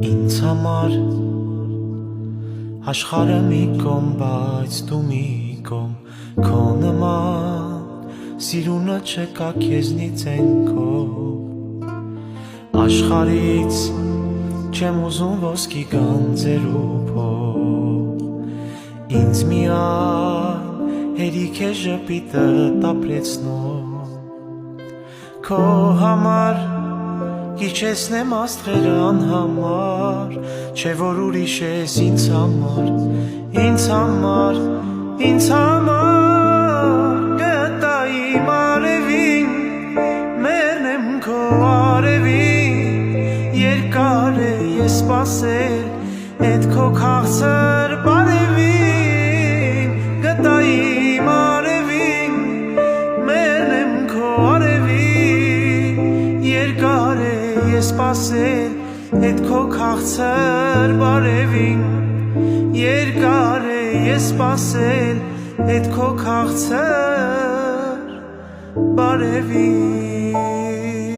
Ինձ համար աշխարհը մի կողմ, բայց դու մի կողմ, քո նման սիրունը չկա քեզնից են քո աշխարհից չեմ ուզում ոսկի գանձեր ու փող ինձ միայն հերիք է ժպիտը տապրեցնում քո համար Իչեսնեմ աստղերը անհամար, չէ որ ուրիշ ես ինձ համար, գտա իմ արևին, մեռնեմ քո արևին, երկար է ես սպասել, էդ քո քաղցր բարևին, գտա իմ արևին, մեռնեմ քո արևին, երկար է Ես սպասել էդ քո քաղցր բարևին երկար է ես սպասել էդ քո քաղցր բարևին